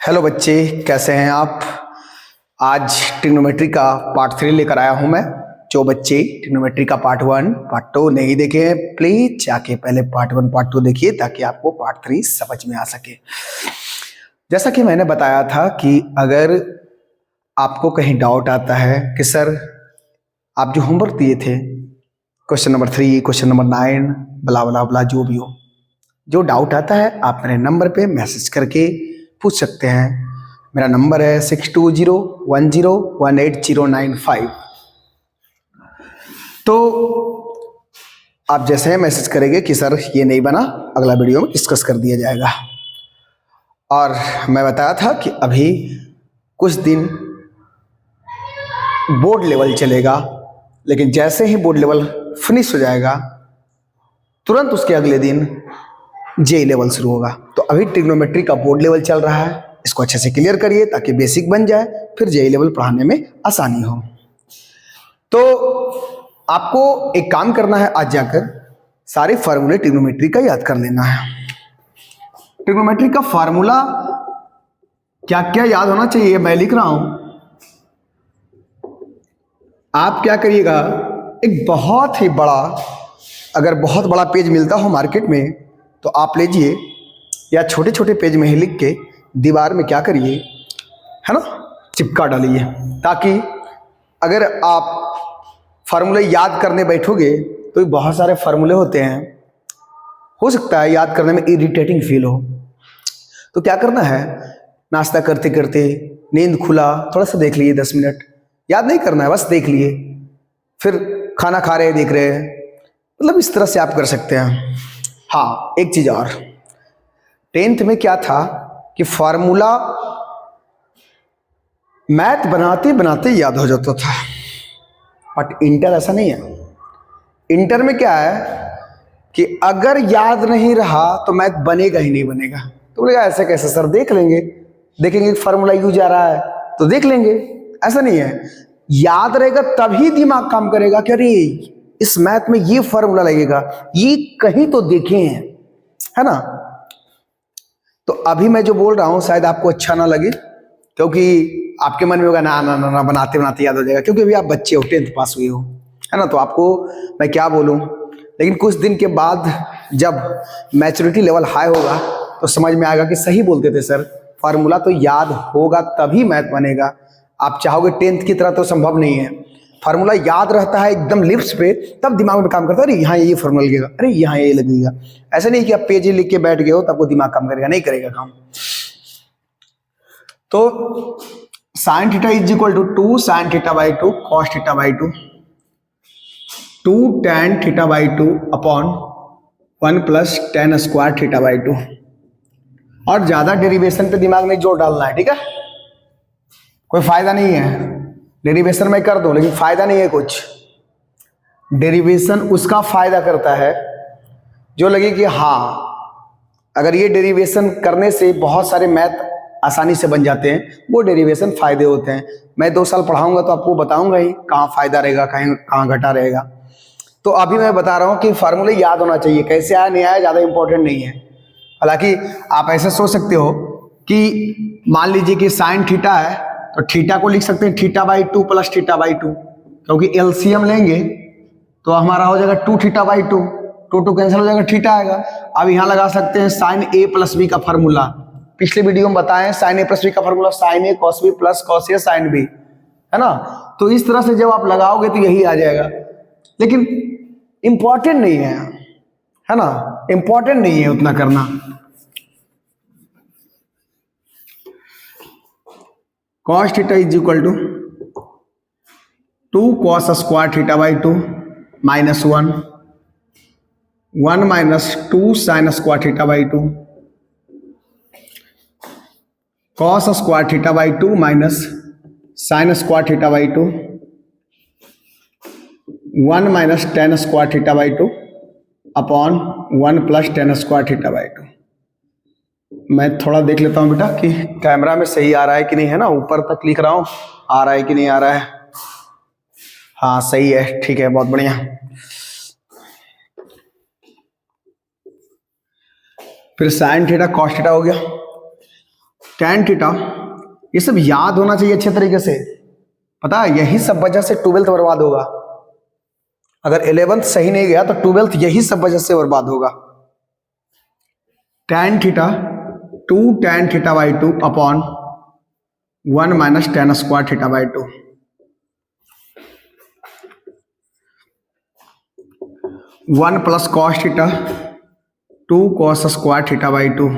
Hello बच्चे, कैसे हैं आप। आज ट्रिग्नोमेट्री का पार्ट 3 लेकर आया हूं मैं। जो बच्चे ट्रिग्नोमेट्री का पार्ट 1 पार्ट 2 नहीं देखे हैं, प्लीज जाके पहले पार्ट 1 पार्ट 2 देखिए ताकि आपको पार्ट 3 समझ में आ सके। जैसा कि मैंने बताया था कि अगर आपको कहीं डाउट आता है कि सर आप जो होमवर्क दिए थे क्वेश्चन नंबर 3 क्वेश्चन नंबर 9 बला बला बला जो भी हो, जो डाउट आता है आप मेरे नंबर पे मैसेज करके पूछ सकते हैं। मेरा नंबर है 6201018095। तो आप जैसे मैसेज करेंगे कि सर ये नहीं बना, अगला वीडियो में डिस्कस कर दिया जाएगा। और मैं बताया था कि अभी कुछ दिन बोर्ड लेवल चलेगा, लेकिन जैसे ही बोर्ड लेवल फिनिश हो जाएगा तुरंत उसके अगले दिन जेई लेवल शुरू होगा। तो अभी ट्रिग्नोमेट्री का बोर्ड लेवल चल रहा है, इसको अच्छे से क्लियर करिए ताकि बेसिक बन जाए, फिर जेई लेवल पढ़ाने में आसानी हो। तो आपको एक काम करना है, आज जाकर सारे फार्मूले ट्रिग्नोमेट्री का याद कर लेना है। ट्रिग्नोमेट्री का फार्मूला क्या क्या याद होना चाहिए मैं लिख रहा हूं। आप क्या करिएगा, एक बहुत ही बड़ा, अगर बहुत बड़ा पेज मिलता हो मार्केट में तो आप लीजिए, या छोटे छोटे पेज में ही लिख के दीवार में क्या करिए, है ना, चिपका डालिए, ताकि अगर आप फार्मूले याद करने बैठोगे तो बहुत सारे फार्मूले होते हैं, हो सकता है याद करने में इरिटेटिंग फील हो। तो क्या करना है, नाश्ता करते करते नींद खुला थोड़ा सा देख लिए, 10 मिनट याद नहीं करना है, बस देख लिए, फिर खाना खा रहे देख रहे हैं, मतलब इस तरह से आप कर सकते हैं। हाँ, एक चीज और, 10th में क्या था कि फार्मूला मैथ बनाते बनाते याद हो जाता था, बट इंटर ऐसा नहीं है। इंटर में क्या है कि अगर याद नहीं रहा तो मैथ बनेगा ही नहीं बनेगा। तो बोलेगा ऐसे कैसे सर, देख लेंगे, देखेंगे फार्मूला यूज आ रहा है तो देख लेंगे। ऐसा नहीं है, याद रहेगा तभी दिमाग काम करेगा कि अरे इस मैथ में ये फार्मूला लगेगा, ये कहीं तो देखे हैं, है ना। तो अभी मैं जो बोल रहा हूं शायद आपको अच्छा ना लगे, क्योंकि आपके मन में होगा ना ना ना, ना बनाते बनाते याद हो जाएगा, क्योंकि अभी आप बच्चे हो, 10th पास हुए हो, है ना। तो आपको मैं क्या बोलूं, लेकिन कुछ दिन के बाद जब मैच्योरिटी लेवल हाई होगा तो समझ में आएगा कि सही बोलते थे सर, फार्मूला तो याद होगा तभी मैथ बनेगा। आप चाहोगे 10th की तरह तो संभव नहीं है। फार्मूला याद रहता है एकदम लिप्स पे, तब दिमाग में काम करता है, अरे यहाँ ये फार्मूला लगेगा, अरे यहाँ ये लगेगा। ऐसा नहीं कि आप पेज ही लिख के बैठ गए हो तब वो दिमाग काम करेगा, नहीं करेगा काम। तो sine theta is equal to 2 sine theta by 2 cos theta by 2 2 tan theta by 2 upon 1 plus tan square theta by 2। और ज्यादा डेरिवेशन पे दिमाग में जोर डालना है, ठीक है। कोई फायदा नहीं है, डेरिवेशन में कर दो लेकिन फायदा नहीं है कुछ। डेरिवेशन उसका फायदा करता है जो लगे कि हाँ अगर ये डेरिवेशन करने से बहुत सारे मैथ आसानी से बन जाते हैं, वो डेरिवेशन फायदे होते हैं। मैं 2 साल पढ़ाऊंगा तो आपको बताऊंगा ही कहाँ फायदा रहेगा, कहाँ घटा रहेगा। तो अभी मैं बता रहा हूँ कि फार्मूले याद होना चाहिए, कैसे आया नहीं आया ज़्यादा इंपॉर्टेंट नहीं है। हालांकि आप ऐसे सोच सकते हो कि मान लीजिए कि साइन थीटा है तो थीटा को लिख सकते हैं theta by 2 plus theta by 2, क्योंकि एलसीएम लेंगे तो हमारा हो जाएगा 2 थीटा बाई 2, 2 कैंसिल हो जाएगा, थीटा आएगा। अब यहाँ लगा सकते हैं साइन ए प्लस बी का फार्मूला, पिछले वीडियो में बताएं साइन ए प्लस बी का formula sign A cos B plus cos A sine B, है ना। तो इस तरह से जब आप लगाओगे तो यही आ जाएगा, लेकिन इंपॉर्टेंट नहीं है ना, इंपॉर्टेंट नहीं है उतना करना। Cos theta is equal to 2 cos square theta by 2 minus 1 minus 2 sine square theta by 2 cos square theta by 2 minus sine square theta by 2 1 minus tan square theta by 2 upon 1 plus tan square theta by 2। मैं थोड़ा देख लेता हूं बेटा कि camera में सही आ रहा है कि नहीं, है ना, ऊपर तक लिख रहा हूं, आ रहा है कि नहीं आ रहा है। हाँ सही है, ठीक है, बहुत बढ़िया। फिर साइन थीटा कॉस थीटा हो गया, tan थीटा, ये सब याद होना चाहिए अच्छे तरीके से। पता है यही सब वजह से 12th बर्बाद होगा। अगर 11th सही नहीं गया तो 12th यही सब वजह से बर्बाद होगा। tan theta 2 tan theta by 2 upon 1 minus tan square theta by 2। 1 plus cos theta 2 cos square theta by 2।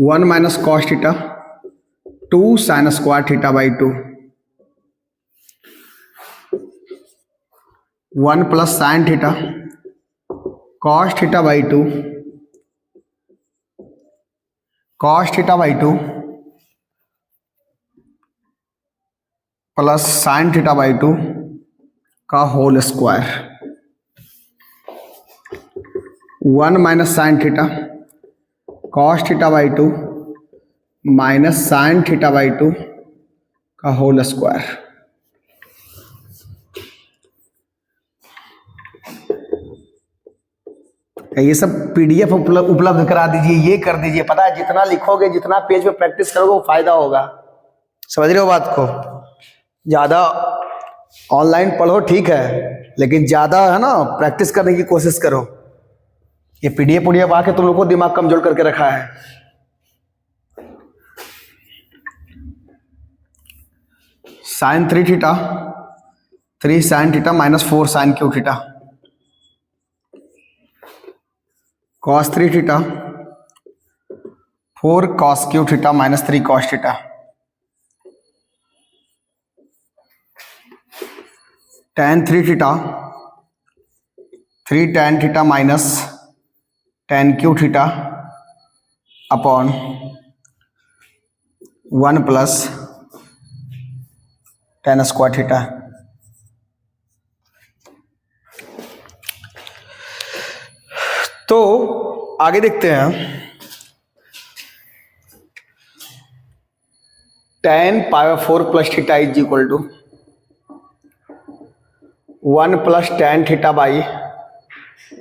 1 minus cos theta 2 sine square theta by 2। 1 plus sine theta cos theta by 2 cos theta by 2 plus sine theta by 2 का whole square. 1 minus sine theta cos theta by 2 minus sine theta by 2 का whole square. ये सब PDF उपलब्ध करा दीजिए, ये कर दीजिए। पता है जितना लिखोगे, जितना पेज पे प्रैक्टिस करोगे वो फायदा होगा। समझ रहे हो बात को? ज्यादा ऑनलाइन पढ़ो ठीक है, लेकिन ज्यादा है ना प्रैक्टिस करने की कोशिश करो। ये पीडीएफ आके तुम लोग को दिमाग कमजोर करके रखा है। Sine 3 theta 3 sine theta minus 4 sine cube theta. Cos 3 theta 4 cos cube theta minus 3 cos theta. tan 3 theta 3 tan theta minus tan cube theta upon 1 plus tan square theta. तो आगे देखते हैं। tan power 4 plus theta is equal to 1 plus tan theta by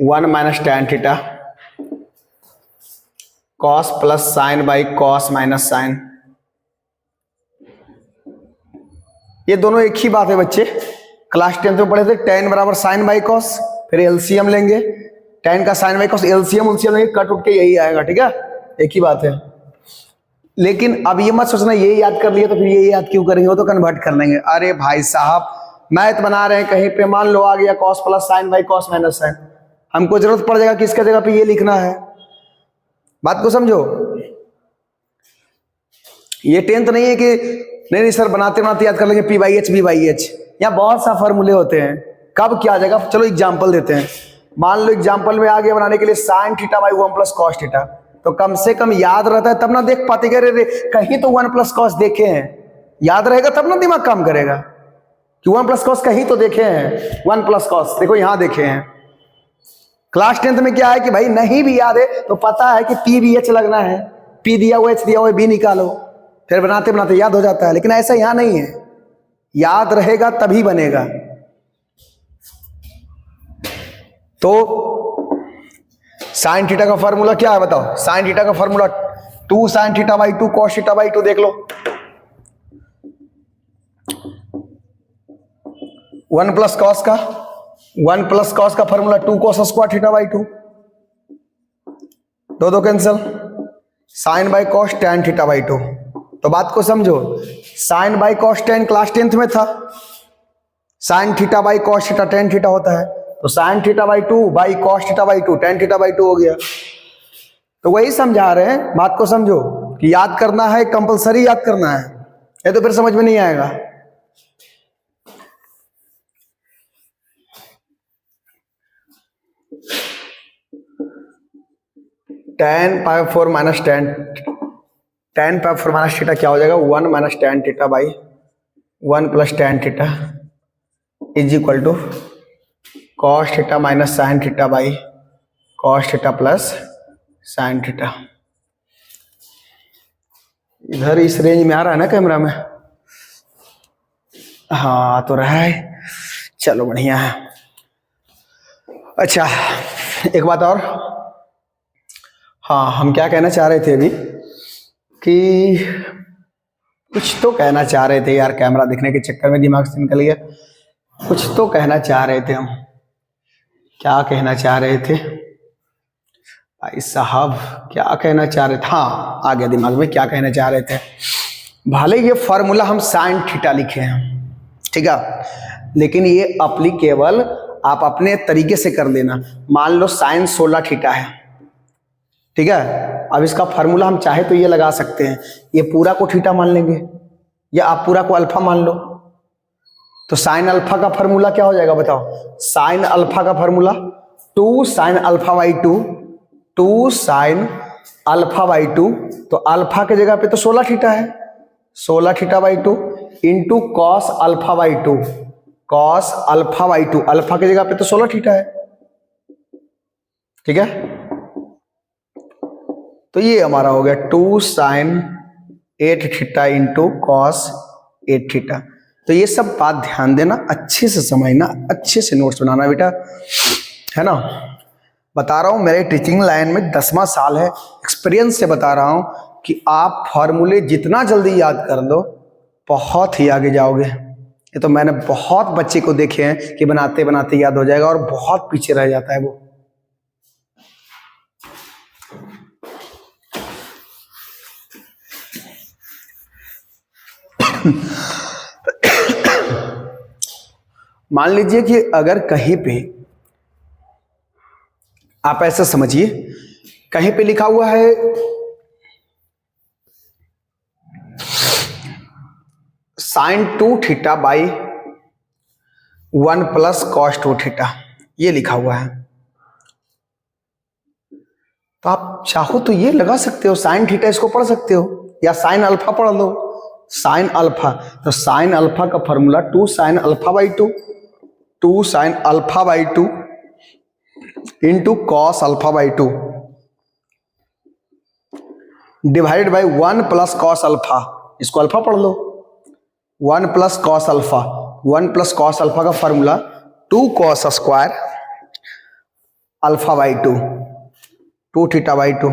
1 minus tan theta cos plus sine by cos minus sign. ये दोनों एक ही बात है बच्चे, क्लास 10th में पढ़े थे। tan बराबर साइन बाई कॉस, फिर एलसीएम लेंगे, tan का साइन बाई कॉस, एलसीएम लेंगे, कट उठ के यही आएगा। ठीक है, एक ही बात है। लेकिन अब ये मत सोचना ये याद कर लिया तो फिर ये याद क्यों करेंगे, वो तो कन्वर्ट कर लेंगे। अरे भाई साहब मैथ बना रहे हैं, कहीं पे मान लो आ गया cos plus sine by cos minus sine, हमको जरूरत पड़ जाएगा किसका जगह पे ये लिखना है। बात को समझो। ये 10th नहीं है कि नहीं सर बनाते बनाते याद कर लेंगे P by H B by H. यहाँ बहुत सा फॉर्मूले होते हैं, कब क्या आ जाएगा। चलो एग्जाम्पल देते हैं। मान लो एग्जाम्पल में आगे बनाने के लिए sign theta by 1 plus cos theta, तो कम से कम याद रहता है तब ना देख पाते। रे कहीं तो 1 प्लस कॉस देखे हैं, याद रहेगा तब ना दिमाग काम करेगा कि 1 प्लस कॉस कहीं तो देखे हैं। 1 प्लस कॉस देखो यहां देखे हैं। क्लास 10th में क्या है कि भाई नहीं भी याद है तो पता है कि पी बी एच लगना है, पी दिया हुआ एच दिया हुआ बी निकालो, फिर बनाते बनाते याद हो जाता है। लेकिन ऐसा यहां नहीं है, याद रहेगा तभी बनेगा। तो साइन थीटा का फॉर्मूला क्या है बताओ? साइन थीटा का formula 2 sine theta by 2 cos theta by 2। देख लो 1 प्लस कॉस का formula 2 cos square theta by 2, दो cancel, sine by cos tan theta by 2। तो बात को समझो, sine by cos tan class 10th में था, sine theta by cos theta tan theta होता है, तो sine theta by 2 by cos theta by 2 tan theta by 2 हो गया। तो वही समझा रहे हैं, बात को समझो कि याद करना है, कंपलसरी याद करना है, ये तो फिर समझ में नहीं आएगा। tan power 4 minus tan power 4 minus theta क्या हो जाएगा? 1 minus tan theta by 1 plus tan theta is equal to cos theta minus sine theta by cos theta plus sine theta. इधर इस रेंज में आ रहा है ना कैमरा में? हाँ तो रहा है, चलो बढ़िया है। अच्छा एक बात और, हाँ हम क्या कहना चाह रहे थे अभी कि कुछ तो कहना चाह रहे थे यार, कैमरा दिखने के चक्कर में दिमाग से निकल गया। कुछ तो कहना चाह रहे थे हम, क्या कहना चाह रहे थे भाई साहब, क्या कहना चाह रहे थे? हाँ, आ गया दिमाग में, क्या कहना चाह रहे थे। भले ये फॉर्मूला हम साइन थीटा लिखे हैं, ठीक है, लेकिन ये अप्लीकेबल आप अपने तरीके से कर लेना। मान लो साइन 16 थीटा है, ठीक है। अब इसका फार्मूला हम चाहे तो ये लगा सकते हैं, ये पूरा को थीटा मान लेंगे या आप पूरा को अल्फा मान लो। तो साइन अल्फा का फार्मूला क्या हो जाएगा बताओ? साइन अल्फा का formula 2 sine alpha by 2, 2 sine alpha by 2। तो अल्फा के जगह पे तो 16 थीटा है, 16 theta by 2 into cos alpha by 2, cos alpha by 2। Alpha की जगह पे तो 16 थीटा है, ठीक है। तो ये हमारा हो गया 2 sine 8 theta into cos 8 theta. तो ये सब बात ध्यान देना, अच्छे से समझना, अच्छे से नोट्स बनाना बेटा, है ना। बता रहा हूं मेरे टीचिंग लाइन में 10वां साल है, एक्सपीरियंस से बता रहा हूं कि आप फॉर्मूले जितना जल्दी याद कर लो बहुत ही आगे जाओगे। ये तो मैंने बहुत बच्चे को देखे हैं कि बनाते बनाते याद हो जाएगा और बहुत पीछे रह जाता है वो। मान लीजिए कि अगर कहीं पे आप ऐसा समझिए, कहीं पे लिखा हुआ है sine 2 theta by 1 plus cos 2 theta, ये लिखा हुआ है। तो आप चाहो तो ये लगा सकते हो, साइन थीटा इसको पढ़ सकते हो, या साइन अल्फा पढ़ लो, साइन अल्फा। तो साइन अल्फा का formula 2 sine alpha by 2, 2 sine alpha by 2 into cos alpha by 2 divided by 1 plus cos alpha, इसको अल्फा पढ़ लो, 1 plus cos alpha. 1 plus cos alpha का formula 2 cos square alpha by 2, 2 theta by 2।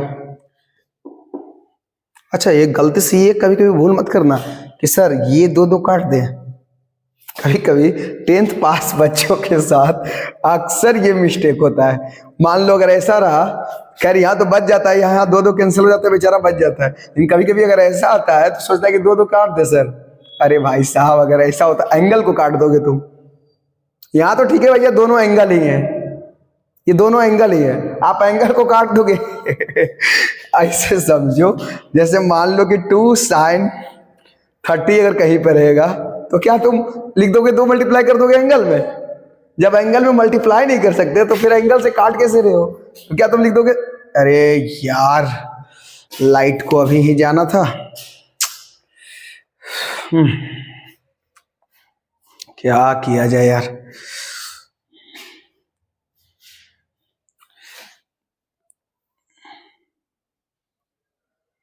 अच्छा, ये गलती से ये कभी कभी भूल मत करना कि सर ये 2 काट दें। कभी कभी 10th पास बच्चों के साथ अक्सर ये मिस्टेक होता है। मान लो अगर ऐसा रहा, खैर यहाँ तो बच जाता है, यहाँ 2 कैंसिल हो जाता है, बेचारा बच जाता है। लेकिन कभी कभी अगर ऐसा आता है तो सोचता है कि 2 काट दे सर। अरे भाई साहब, अगर ऐसा होता एंगल को काट दोगे तुम। यहाँ तो ठीक है भैया, दोनों एंगल ही है, ये दोनों एंगल ही है, आप एंगल को काट दोगे। ऐसे समझो जैसे मान लो कि 2 साइन 30 अगर कहीं पर रहेगा तो क्या तुम लिख दोगे 2 मल्टीप्लाई कर दोगे एंगल में? जब एंगल में मल्टीप्लाई नहीं कर सकते तो फिर एंगल से काट कैसे रहे हो? तो क्या तुम लिख दोगे अरे यार लाइट को अभी ही जाना था, क्या किया जाए यार।